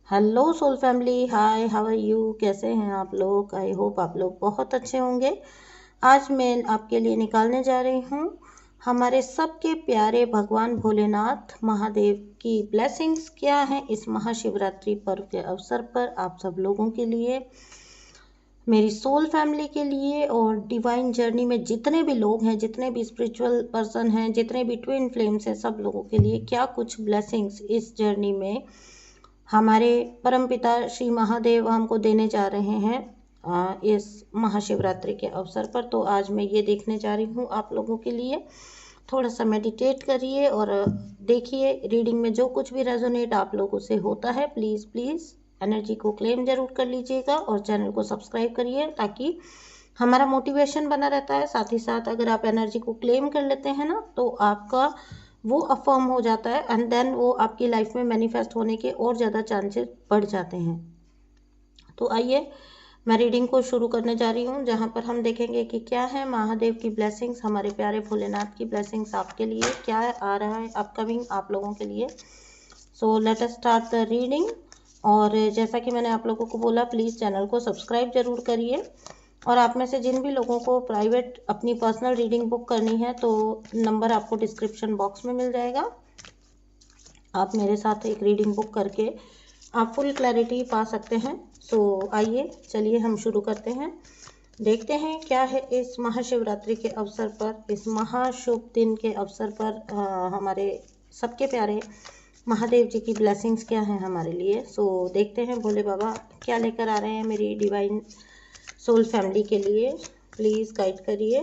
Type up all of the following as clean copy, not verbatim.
Hello soul family, hi, how are you? कैसे हैं आप लोग? आई होप आप लोग बहुत अच्छे होंगे। आज मैं आपके लिए निकालने जा रही हूँ हमारे सबके प्यारे भगवान भोलेनाथ महादेव की ब्लेसिंग्स क्या हैं इस महाशिवरात्रि पर्व के अवसर पर आप सब लोगों के लिए, मेरी सोल फैमिली के लिए और डिवाइन जर्नी में जितने भी लोग हैं, जितने भी स्पिरिचुअल पर्सन हैं, जितने भी ट्विन फ्लेम्स हैं, सब लोगों के लिए क्या कुछ ब्लेसिंग्स इस जर्नी में हमारे परमपिता श्री महादेव हमको देने जा रहे हैं इस महाशिवरात्रि के अवसर पर। तो आज मैं ये देखने जा रही हूँ आप लोगों के लिए। थोड़ा सा मेडिटेट करिए और देखिए रीडिंग में जो कुछ भी रेजोनेट आप लोगों से होता है, प्लीज़ प्लीज़ एनर्जी को क्लेम जरूर कर लीजिएगा और चैनल को सब्सक्राइब करिए ताकि हमारा मोटिवेशन बना रहता है। साथ ही साथ अगर आप एनर्जी को क्लेम कर लेते हैं ना, तो आपका वो अफर्म हो जाता है एंड देन वो आपकी लाइफ में मैनिफेस्ट होने के और ज़्यादा चांसेस बढ़ जाते हैं। तो आइए मैं रीडिंग को शुरू करने जा रही हूँ, जहाँ पर हम देखेंगे कि क्या है महादेव की ब्लेसिंग्स, हमारे प्यारे भोलेनाथ की ब्लेसिंग्स आपके लिए क्या आ रहा है अपकमिंग आप लोगों के लिए। So let us start the reading. और जैसा कि मैंने आप लोगों को बोला, प्लीज़ चैनल को सब्सक्राइब जरूर करिए और आप में से जिन भी लोगों को प्राइवेट अपनी पर्सनल रीडिंग बुक करनी है तो नंबर आपको डिस्क्रिप्शन बॉक्स में मिल जाएगा। आप मेरे साथ एक रीडिंग बुक करके आप फुल क्लैरिटी पा सकते हैं। सो आइए चलिए हम शुरू करते हैं, देखते हैं क्या है इस महाशिवरात्रि के अवसर पर, इस महाशुभ दिन के अवसर पर हमारे सबके प्यारे महादेव जी की ब्लेसिंग्स क्या हैं हमारे लिए। सो देखते हैं भोले बाबा क्या लेकर आ रहे हैं मेरी डिवाइन सोल फैमिली के लिए। प्लीज़ गाइड करिए।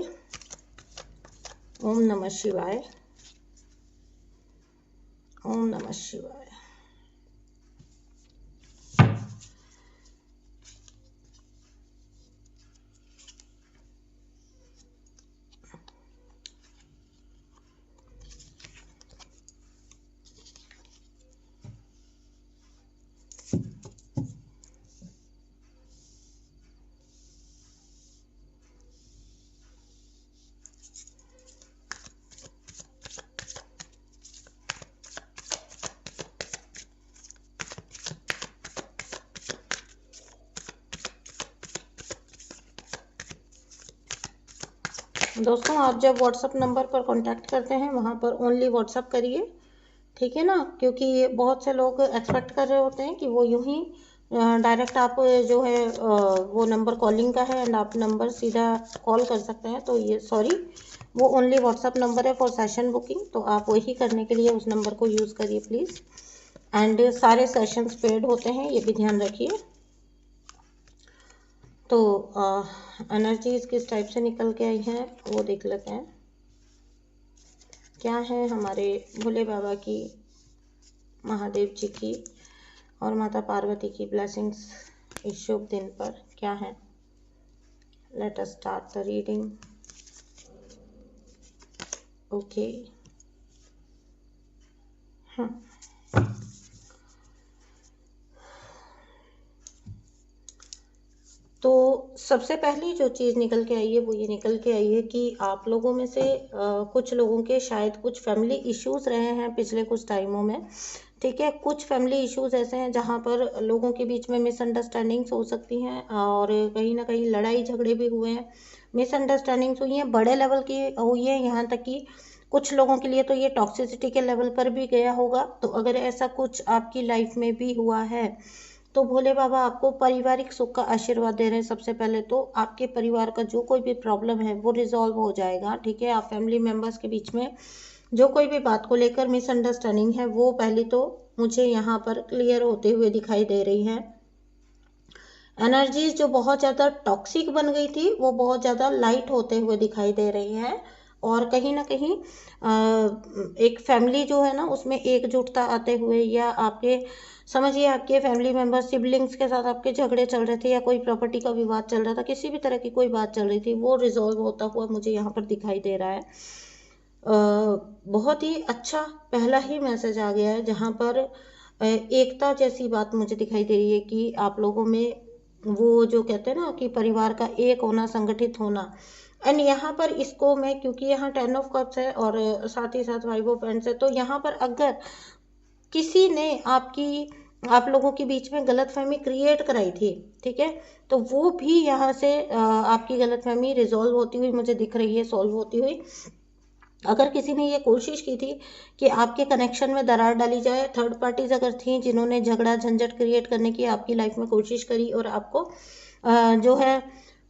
ओम नमः शिवाय, ओम नमः शिवाय। दोस्तों, आप जब व्हाट्सअप नंबर पर कांटेक्ट करते हैं वहाँ पर ओनली व्हाट्सअप करिए, ठीक है ना, क्योंकि बहुत से लोग एक्सपेक्ट कर रहे होते हैं कि वो यूं ही डायरेक्ट आप जो है वो नंबर कॉलिंग का है एंड आप नंबर सीधा कॉल कर सकते हैं। तो ये सॉरी, वो ओनली व्हाट्सअप नंबर है फॉर सेशन बुकिंग, तो आप वही करने के लिए उस नंबर को यूज़ करिए प्लीज़। एंड सारे सेशंस पेड होते हैं, ये भी ध्यान रखिए। तो एनर्जीज किस टाइप से निकल के आई हैं वो देख लेते हैं। क्या है हमारे भोले बाबा की, महादेव जी की और माता पार्वती की ब्लेसिंग्स इस शुभ दिन पर क्या है। Let us start the reading. Okay, तो सबसे पहली जो चीज़ निकल के आई है वो ये निकल के आई है कि आप लोगों में से कुछ लोगों के शायद कुछ फैमिली इश्यूज रहे हैं पिछले कुछ टाइमों में, ठीक है। कुछ फैमिली इश्यूज ऐसे हैं जहाँ पर लोगों के बीच में मिसअंडरस्टैंडिंग्स हो सकती हैं और कहीं ना कहीं लड़ाई झगड़े भी हुए हैं, मिसअंडरस्टैंडिंग्स हुई हैं, बड़े लेवल की हुई है, यहाँ तक कि कुछ लोगों के लिए तो ये टॉक्सिसिटी के लेवल पर भी गया होगा। तो अगर ऐसा कुछ आपकी लाइफ में भी हुआ है तो भोले बाबा आपको पारिवारिक सुख का आशीर्वाद दे रहे हैं। सबसे पहले तो आपके परिवार का जो कोई भी प्रॉब्लम है वो रिजॉल्व हो जाएगा, ठीक है। आप फैमिली मेंबर्स के बीच में जो कोई भी बात को लेकर मिसअंडरस्टैंडिंग है वो पहले तो मुझे यहाँ पर क्लियर होते हुए दिखाई दे रही हैं। एनर्जीज जो बहुत ज़्यादा टॉक्सिक बन गई थी वो बहुत ज़्यादा लाइट होते हुए दिखाई दे रही हैं और कहीं ना कहीं एक फैमिली जो है ना उसमें एकजुटता आते हुए, या आपके समझिए आपके फैमिली मेंबर सिबलिंग्स के साथ आपके झगड़े चल रहे थे या कोई प्रॉपर्टी का विवाद चल रहा था, किसी भी तरह की कोई बात चल रही थी, वो रिजॉल्व होता हुआ मुझे यहाँ पर दिखाई दे रहा है। बहुत ही अच्छा पहला ही मैसेज आ गया है जहाँ पर एकता जैसी बात मुझे दिखाई दे रही है कि आप लोगों में वो जो कहते हैं ना कि परिवार का एक होना, संगठित होना। एंड यहाँ पर इसको मैं, क्योंकि यहाँ 10 ऑफ कप्स है और साथ ही साथ 5 ऑफ पेंट्स है, तो यहाँ पर अगर किसी ने आपकी आप लोगों के बीच में गलतफहमी क्रिएट कराई थी, ठीक है, तो वो भी यहाँ से आपकी गलतफहमी रिजॉल्व होती हुई मुझे दिख रही है, सॉल्व होती हुई। अगर किसी ने ये कोशिश की थी कि आपके कनेक्शन में दरार डाली जाए, थर्ड पार्टीज अगर थी जिन्होंने झगड़ा झंझट क्रिएट करने की आपकी लाइफ में कोशिश करी और आपको जो है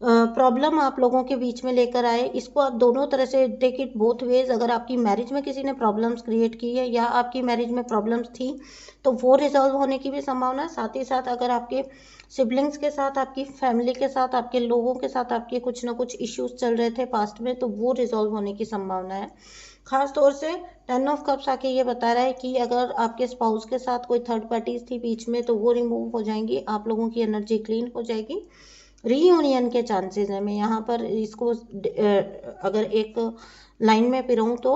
प्रॉब्लम आप लोगों के बीच में लेकर आए, इसको आप दोनों तरह से टेक इट बोथ वेज। अगर आपकी मैरिज में किसी ने प्रॉब्लम्स क्रिएट की है या आपकी मैरिज में प्रॉब्लम्स थी तो वो रिजॉल्व होने की भी संभावना है। साथ ही साथ अगर आपके सिबलिंग्स के साथ, आपकी फैमिली के साथ, आपके लोगों के साथ आपके कुछ ना कुछ इश्यूज चल रहे थे पास्ट में, तो वो रिजॉल्व होने की संभावना है। खास तौर से 10 ऑफ कप्स आके ये बता रहा है कि अगर आपके स्पाउस के साथ कोई थर्ड पार्टीज थी बीच में तो वो रिमूव हो जाएंगी, आप लोगों की एनर्जी क्लीन हो जाएगी। रीयूनियन के चांसेस हैं। मैं यहाँ पर इसको अगर एक लाइन में पिराऊँ तो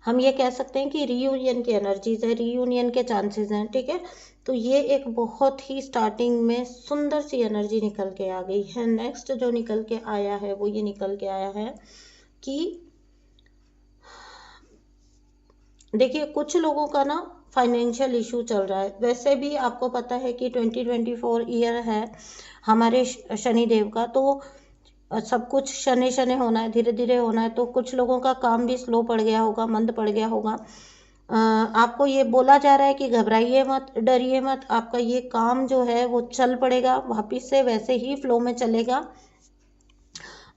हम ये कह सकते हैं कि रीयूनियन की एनर्जीज है, रीयूनियन के चांसेस हैं, ठीक है। तो ये एक बहुत ही स्टार्टिंग में सुंदर सी एनर्जी निकल के आ गई है। नेक्स्ट जो निकल के आया है वो ये निकल के आया है कि देखिए कुछ लोगों का ना फाइनेंशियल इशू चल रहा है। वैसे भी आपको पता है कि 2024 ईयर है हमारे शनि देव का, तो सब कुछ शनि शनि होना है, धीरे धीरे होना है, तो कुछ लोगों का काम भी स्लो पड़ गया होगा, मंद पड़ गया होगा। आपको ये बोला जा रहा है कि घबराइए मत, डरिए मत, आपका ये काम जो है वो चल पड़ेगा, वापिस से वैसे ही फ्लो में चलेगा,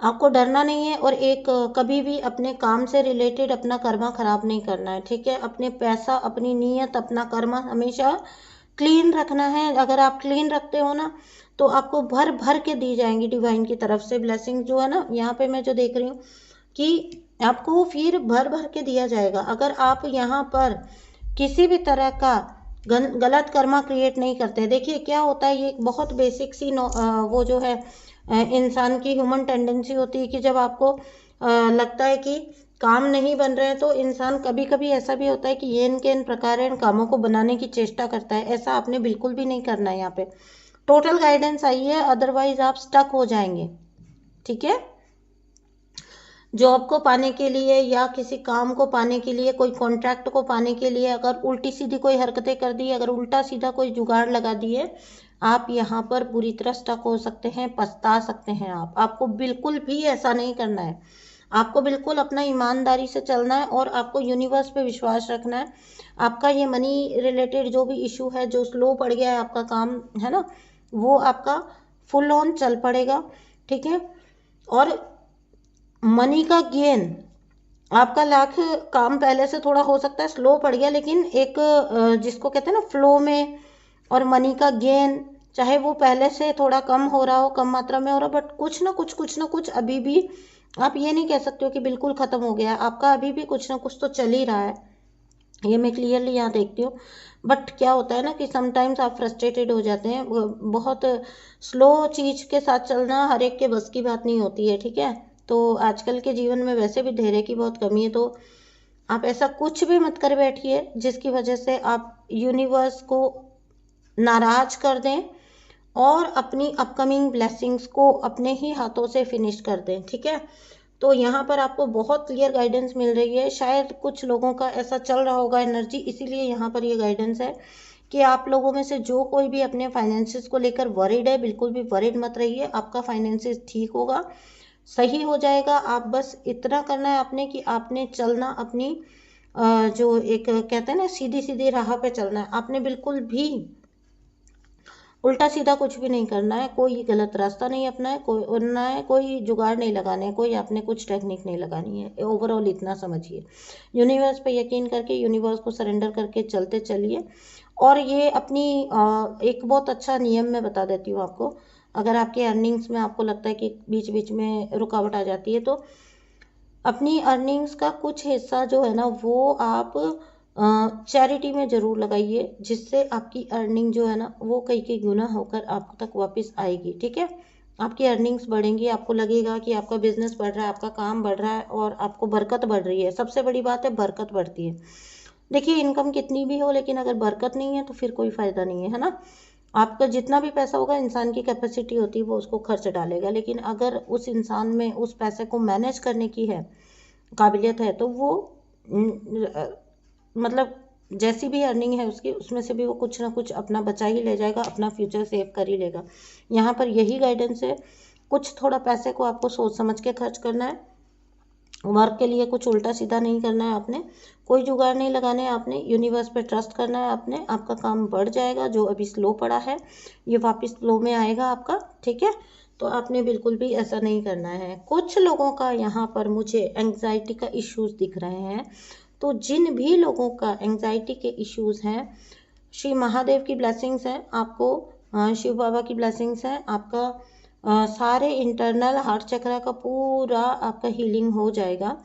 आपको डरना नहीं है। और एक कभी भी अपने काम से रिलेटेड अपना कर्मा खराब नहीं करना है, ठीक है। अपने पैसा, अपनी नीयत, अपना कर्मा हमेशा क्लीन रखना है। अगर आप क्लीन रखते हो ना तो आपको भर भर के दी जाएंगी डिवाइन की तरफ से ब्लेसिंग, जो है ना यहाँ पे मैं जो देख रही हूँ कि आपको फिर भर भर के दिया जाएगा। अगर आप यहाँ पर किसी भी तरह का गलत कर्मा क्रिएट नहीं करते। देखिए क्या होता है, ये एक बहुत बेसिक सी वो जो है इंसान की ह्यूमन टेंडेंसी होती है कि जब आपको लगता है कि काम नहीं बन रहे हैं तो इंसान कभी कभी ऐसा भी होता है कि ये इनके इन प्रकार इन कामों को बनाने की चेष्टा करता है। ऐसा आपने बिल्कुल भी नहीं करना है। यहाँ पे टोटल गाइडेंस आई है, अदरवाइज आप स्टक हो जाएंगे, ठीक है। जॉब को पाने के लिए या किसी काम को पाने के लिए, कोई कॉन्ट्रैक्ट को पाने के लिए अगर उल्टी सीधी कोई हरकतें कर दी, अगर उल्टा सीधा कोई जुगाड़ लगा दिए, आप यहाँ पर बुरी तरह स्टक हो सकते हैं, पछता सकते हैं। आपको बिल्कुल भी ऐसा नहीं करना है। आपको बिल्कुल अपना ईमानदारी से चलना है और आपको यूनिवर्स पे विश्वास रखना है। आपका ये मनी रिलेटेड जो भी इशू है, जो स्लो पड़ गया है आपका काम, है ना, वो आपका फुल ऑन चल पड़ेगा, ठीक है। और मनी का गेन, आपका लाख काम पहले से थोड़ा हो सकता है स्लो पड़ गया, लेकिन एक जिसको कहते हैं ना फ्लो में, और मनी का गेन चाहे वो पहले से थोड़ा कम हो रहा हो, कम मात्रा में हो रहा हो, बट कुछ ना कुछ अभी भी आप ये नहीं कह सकते हो कि बिल्कुल ख़त्म हो गया। आपका अभी भी कुछ ना कुछ तो चल ही रहा है, ये मैं क्लियरली यहाँ देखती हूँ। बट क्या होता है ना कि समटाइम्स आप फ्रस्ट्रेटेड हो जाते हैं। बहुत स्लो चीज़ के साथ चलना हर एक के बस की बात नहीं होती है, ठीक है। तो आजकल के जीवन में वैसे भी धैर्य की बहुत कमी है, तो आप ऐसा कुछ भी मत कर बैठिए जिसकी वजह से आप यूनिवर्स को नाराज कर दें और अपनी अपकमिंग ब्लेसिंग्स को अपने ही हाथों से फिनिश कर दें, ठीक है। तो यहाँ पर आपको बहुत क्लियर गाइडेंस मिल रही है। शायद कुछ लोगों का ऐसा चल रहा होगा एनर्जी, इसीलिए यहाँ पर ये गाइडेंस है कि आप लोगों में से जो कोई भी अपने फाइनेंसिस को लेकर वरीड है, बिल्कुल भी वरीड मत रहिए। आपका फाइनेंसिस ठीक होगा, सही हो जाएगा। आप बस इतना करना है आपने कि आपने चलना अपनी जो एक कहते हैं ना सीधी सीधी राह पे चलना है। आपने बिल्कुल भी उल्टा सीधा कुछ भी नहीं करना है, कोई गलत रास्ता नहीं अपना है, कोई जुगाड़ नहीं लगाना है, कोई आपने कुछ टेक्निक नहीं लगानी है। ओवरऑल इतना समझिए, यूनिवर्स पे यकीन करके, यूनिवर्स को सरेंडर करके चलते चलिए। और ये अपनी एक बहुत अच्छा नियम मैं बता देती हूँ आपको। अगर आपके अर्निंग्स में आपको लगता है कि बीच बीच में रुकावट आ जाती है, तो अपनी अर्निंग्स का कुछ हिस्सा जो है ना वो आप चैरिटी में ज़रूर लगाइए, जिससे आपकी अर्निंग जो है ना वो कई गुना होकर आप तक वापस आएगी, ठीक है। आपकी अर्निंग्स बढ़ेंगी, आपको लगेगा कि आपका बिजनेस बढ़ रहा है, आपका काम बढ़ रहा है और आपको बरकत बढ़ रही है। सबसे बड़ी बात है बरकत बढ़ती है। देखिए इनकम कितनी भी हो, लेकिन अगर बरकत नहीं है तो फिर कोई फ़ायदा नहीं है, है ना। आपका जितना भी पैसा होगा, इंसान की कैपेसिटी होती है वो उसको खर्च डालेगा, लेकिन अगर उस इंसान में उस पैसे को मैनेज करने की है काबिलियत है तो वो मतलब जैसी भी अर्निंग है उसकी, उसमें से भी वो कुछ ना कुछ अपना बचा ही ले जाएगा, अपना फ्यूचर सेव कर ही लेगा। यहाँ पर यही गाइडेंस है। कुछ थोड़ा पैसे को आपको सोच समझ के खर्च करना है। वर्क के लिए कुछ उल्टा सीधा नहीं करना है आपने, कोई जुगाड़ नहीं लगाने हैं आपने, यूनिवर्स पे ट्रस्ट करना है आपने। आपका काम बढ़ जाएगा, जो अभी स्लो पड़ा है ये वापस स्लो में आएगा आपका, ठीक है। तो आपने बिल्कुल भी ऐसा नहीं करना है। कुछ लोगों का यहाँ पर मुझे एंग्जाइटी का इश्यूज दिख रहे हैं, तो जिन भी लोगों का एंग्जाइटी के इश्यूज हैं, श्री महादेव की ब्लेसिंग्स हैं आपको, शिव बाबा की ब्लेसिंग्स हैं आपका, सारे इंटरनल हार्ट चक्र का पूरा आपका हीलिंग हो जाएगा,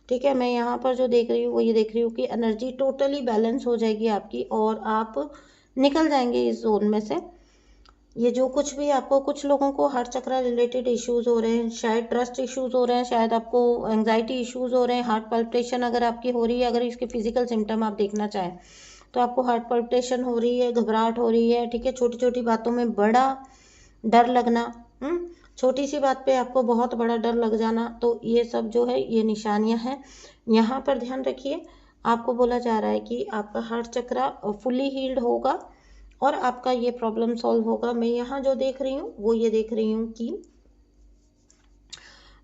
ठीक है। मैं यहाँ पर जो देख रही हूँ वो ये देख रही हूँ कि एनर्जी टोटली बैलेंस हो जाएगी आपकी, और आप निकल जाएंगे इस जोन में से। ये जो कुछ भी आपको, कुछ लोगों को हार्ट चक्र रिलेटेड इश्यूज हो रहे हैं, शायद ट्रस्ट इश्यूज हो रहे हैं, शायद आपको एंग्जाइटी इश्यूज हो रहे हैं, हार्ट पल्पिटेशन अगर आपकी हो रही है, अगर इसके फिजिकल सिम्टम आप देखना चाहें तो आपको हार्ट पल्पिटेशन हो रही है, घबराहट हो रही है, ठीक है। छोटी छोटी बातों में बड़ा डर लगना, छोटी सी बात पे आपको बहुत बड़ा डर लग जाना, तो ये सब जो है ये निशानियां हैं। यहाँ पर ध्यान रखिए, आपको बोला जा रहा है कि आपका हार्ट चक्र फुली हील्ड होगा और आपका ये प्रॉब्लम सॉल्व होगा। मैं यहाँ जो देख रही हूँ वो ये देख रही हूँ कि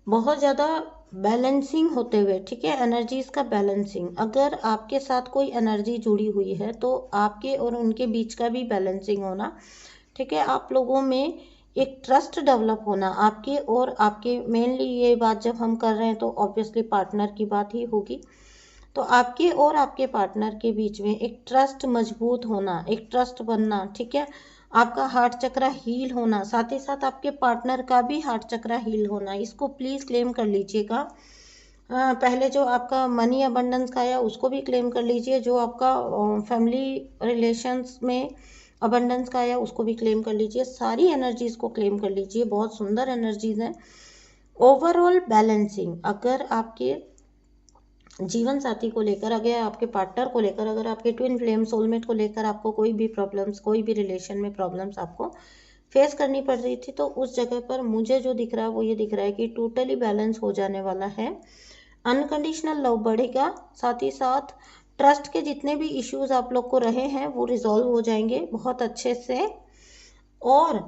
बहुत ज़्यादा बैलेंसिंग होते हुए, ठीक है, एनर्जीज का बैलेंसिंग। अगर आपके साथ कोई एनर्जी जुड़ी हुई है तो आपके और उनके बीच का भी बैलेंसिंग होना, ठीक है। आप लोगों में एक ट्रस्ट डेवलप होना, आपके और आपके, मेनली ये बात जब हम कर रहे हैं तो ऑब्वियसली पार्टनर की बात ही होगी, तो आपके और आपके पार्टनर के बीच में एक ट्रस्ट मजबूत होना, एक ट्रस्ट बनना, ठीक है। आपका हार्ट चक्र हील होना, साथ ही साथ आपके पार्टनर का भी हार्ट चक्र हील होना, इसको प्लीज़ क्लेम कर लीजिएगा। पहले जो आपका मनी अबंडेंस का आया उसको भी क्लेम कर लीजिए, जो आपका फैमिली रिलेशंस में अबंडेंस का आया उसको भी क्लेम कर लीजिए, सारी एनर्जीज को क्लेम कर लीजिए, बहुत सुंदर एनर्जीज हैं। ओवरऑल बैलेंसिंग, अगर आपके जीवन साथी को लेकर, अगर आपके पार्टनर को लेकर, अगर आपके ट्विन फ्लेम सोलमेट को लेकर आपको कोई भी प्रॉब्लम्स, कोई भी रिलेशन में प्रॉब्लम्स आपको फेस करनी पड़ रही थी, तो उस जगह पर मुझे जो दिख रहा है वो ये दिख रहा है कि टोटली बैलेंस हो जाने वाला है। अनकंडीशनल लव बढ़ेगा, साथ ही साथ ट्रस्ट के जितने भी इश्यूज आप लोग को रहे हैं वो रिजॉल्व हो जाएंगे बहुत अच्छे से, और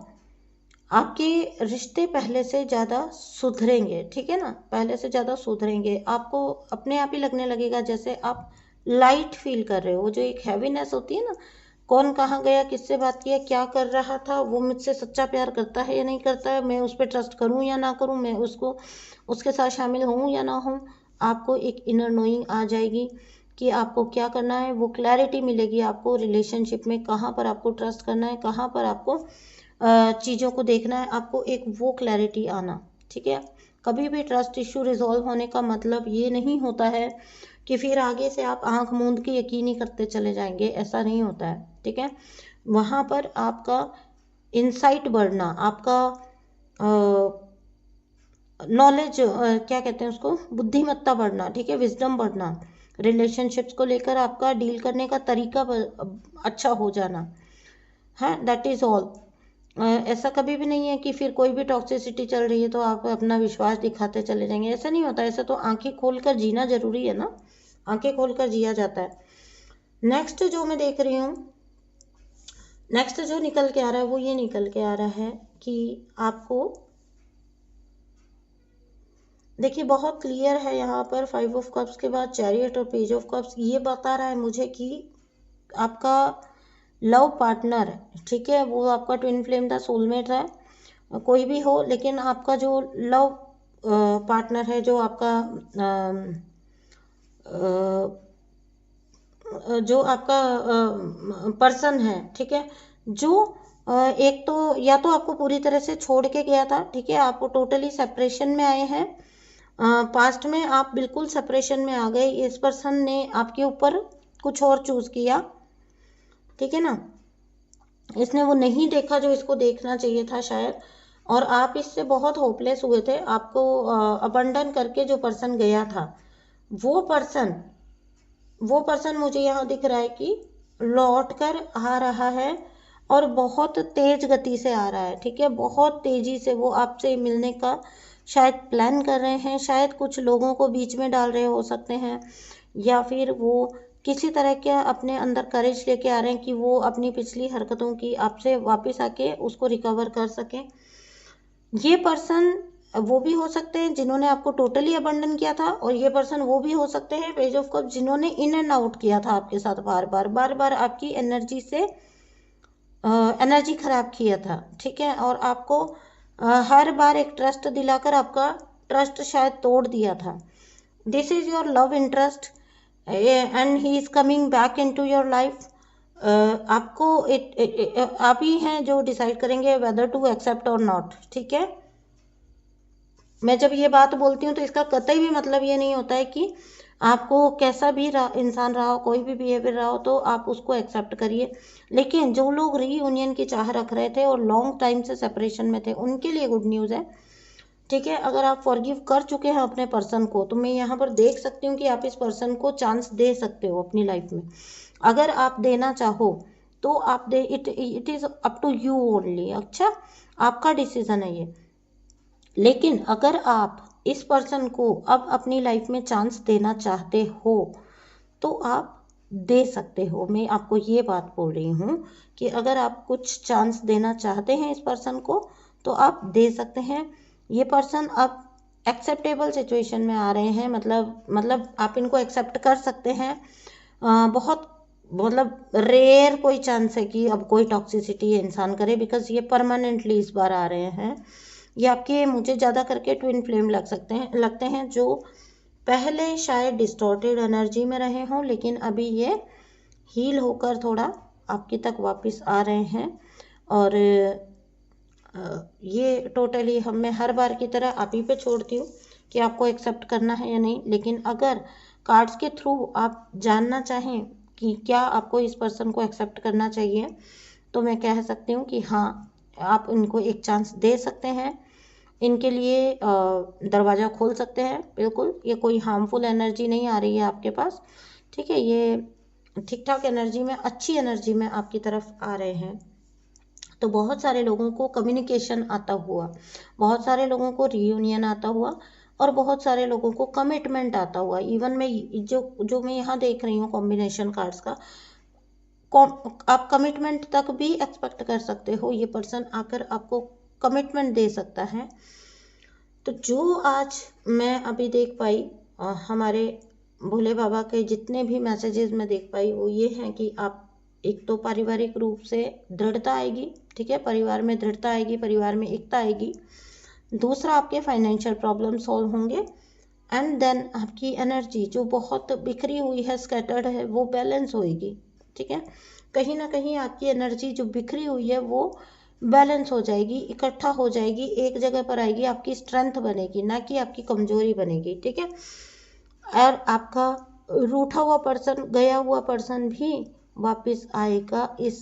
आपके रिश्ते पहले से ज़्यादा सुधरेंगे, ठीक है ना, पहले से ज़्यादा सुधरेंगे। आपको अपने आप ही लगने लगेगा जैसे आप लाइट फील कर रहे हो। वो जो एक हैवीनेस होती है ना, कौन कहाँ गया, किससे बात किया, क्या कर रहा था, वो मुझसे सच्चा प्यार करता है या नहीं करता है, मैं उस पर ट्रस्ट करूँ या ना करूँ, मैं उसको, उसके साथ शामिल हूँ या ना हूँ, आपको एक इनर नोइंग आ जाएगी कि आपको क्या करना है। वो क्लैरिटी मिलेगी आपको रिलेशनशिप में, कहाँ पर आपको ट्रस्ट करना है, कहाँ पर आपको चीज़ों को देखना है, आपको एक वो क्लैरिटी आना, ठीक है। कभी भी ट्रस्ट इशू रिजॉल्व होने का मतलब ये नहीं होता है कि फिर आगे से आप आंख मूंद के यकीन ही करते चले जाएंगे, ऐसा नहीं होता है, ठीक है। वहाँ पर आपका इंसाइट बढ़ना, आपका नॉलेज, क्या कहते हैं उसको, बुद्धिमत्ता बढ़ना, ठीक है, विजडम बढ़ना, रिलेशनशिप्स को लेकर आपका डील करने का तरीका अच्छा हो जाना है, दैट इज़ ऑल। ऐसा कभी भी नहीं है कि फिर कोई भी टॉक्सिसिटी चल रही है तो आप अपना विश्वास दिखाते चले जाएंगे, ऐसा नहीं होता। ऐसा तो आंखें खोलकर जीना जरूरी है ना, आंखें खोलकर जिया जाता है। नेक्स्ट जो मैं देख रही हूँ, नेक्स्ट जो निकल के आ रहा है वो ये निकल के आ रहा है कि आपको, देखिए बहुत क्लियर है यहाँ पर, 5 ऑफ कप्स के बाद चैरियट और पेज ऑफ कप्स, ये बता रहा है मुझे कि आपका लव पार्टनर, ठीक है, वो आपका ट्विन फ्लेम था, सोलमेट है, कोई भी हो, लेकिन आपका जो लव पार्टनर है, जो आपका जो आपका पर्सन है, ठीक है, जो एक तो या तो आपको पूरी तरह से छोड़ के गया था, ठीक है, आप टोटली सेपरेशन में आए हैं, पास्ट में आप बिल्कुल सेपरेशन में आ गए, इस पर्सन ने आपके ऊपर कुछ और चूज किया, ठीक है ना, इसने वो नहीं देखा जो इसको देखना चाहिए था शायद, और आप इससे बहुत होपलेस हुए थे। आपको अबंडन करके जो पर्सन गया था, वो पर्सन मुझे यहाँ दिख रहा है कि लौट कर आ रहा है, और बहुत तेज गति से आ रहा है, ठीक है, बहुत तेजी से वो आपसे मिलने का शायद प्लान कर रहे हैं, शायद कुछ लोगों को बीच में डाल रहे हो सकते हैं, या फिर वो किसी तरह के अपने अंदर करेज लेके आ रहे हैं कि वो अपनी पिछली हरकतों की आपसे वापस आके उसको रिकवर कर सकें। ये पर्सन वो भी हो सकते हैं जिन्होंने आपको टोटली अबंडन किया था, और ये पर्सन वो भी हो सकते हैं पेज ऑफ कप जिन्होंने इन एंड आउट किया था आपके साथ, बार बार आपकी एनर्जी से एनर्जी खराब किया था, ठीक है। और आपको हर बार एक ट्रस्ट दिलाकर आपका ट्रस्ट शायद तोड़ दिया था। This is your love interest and he is coming back into your life. आपको आप ही हैं जो डिसाइड करेंगे वेदर टू एक्सेप्ट और नॉट, ठीक है। मैं जब ये बात बोलती हूँ तो इसका कतई भी मतलब ये नहीं होता है कि आपको कैसा भी इंसान रहा हो, कोई भी बिहेवियर रहा हो, तो आप उसको एक्सेप्ट करिए। लेकिन जो लोग रीयूनियन की चाह रख रहे थे और लॉन्ग टाइम से सेपरेशन में थे, उनके लिए गुड न्यूज़ है, ठीक है। अगर आप फॉरगिव कर चुके हैं अपने पर्सन को, तो मैं यहाँ पर देख सकती हूँ कि आप इस पर्सन को चांस दे सकते हो अपनी लाइफ में। अगर आप देना चाहो तो आप दे, it is up to you only. अच्छा, आपका डिसीजन है ये। लेकिन अगर आप इस पर्सन को अब अपनी लाइफ में चांस देना चाहते हो तो आप दे सकते हो। मैं आपको ये बात बोल रही हूँ कि अगर आप कुछ चांस देना चाहते हैं इस पर्सन को तो आप दे सकते हैं। ये पर्सन अब एक्सेप्टेबल सिचुएशन में आ रहे हैं, मतलब आप इनको एक्सेप्ट कर सकते हैं। बहुत मतलब रेयर कोई चांस है कि अब कोई टॉक्सिसिटी इंसान करे, बिकॉज ये परमानेंटली इस बार आ रहे हैं। ये आपके मुझे ज़्यादा करके ट्विन फ्लेम लगते हैं जो पहले शायद डिस्टॉर्टेड एनर्जी में रहे हों, लेकिन अभी ये हील होकर थोड़ा आपकी तक वापस आ रहे हैं। और ये टोटली मैं हर बार की तरह आप ही पे छोड़ती हूँ कि आपको एक्सेप्ट करना है या नहीं। लेकिन अगर कार्ड्स के थ्रू आप जानना चाहें कि क्या आपको इस पर्सन को एक्सेप्ट करना चाहिए, तो मैं कह सकती हूँ कि हाँ, आप इनको एक चांस दे सकते हैं। इनके लिए दरवाज़ा खोल सकते हैं, बिल्कुल। ये कोई हार्मफुल एनर्जी नहीं आ रही है आपके पास, ठीक है। ये ठीक ठाक एनर्जी में, अच्छी एनर्जी में आपकी तरफ आ रहे हैं। तो बहुत सारे लोगों को कम्युनिकेशन आता हुआ, बहुत सारे लोगों को रीयूनियन आता हुआ, और बहुत सारे लोगों को कमिटमेंट आता हुआ। इवन मैं जो मैं यहाँ देख रही हूँ कॉम्बिनेशन कार्ड्स का, आप कमिटमेंट तक भी एक्सपेक्ट कर सकते हो। ये पर्सन आकर आपको कमिटमेंट दे सकता है। तो जो आज मैं अभी देख पाई, हमारे भोले बाबा के जितने भी मैसेजेस मैं देख पाई, वो ये हैं कि आप एक तो पारिवारिक रूप से दृढ़ता आएगी, ठीक है, परिवार में दृढ़ता आएगी, परिवार में एकता आएगी। दूसरा, आपके फाइनेंशियल प्रॉब्लम सॉल्व होंगे। एंड देन आपकी एनर्जी जो बहुत बिखरी हुई है, स्कैटर्ड है, वो बैलेंस होएगी, ठीक है। कहीं ना कहीं आपकी एनर्जी जो बिखरी हुई है वो बैलेंस हो जाएगी, इकट्ठा हो जाएगी, एक जगह पर आएगी, आपकी स्ट्रेंथ बनेगी, ना कि आपकी कमजोरी बनेगी, ठीक है। और आपका रूठा हुआ पर्सन, गया हुआ पर्सन भी वापस आएगा इस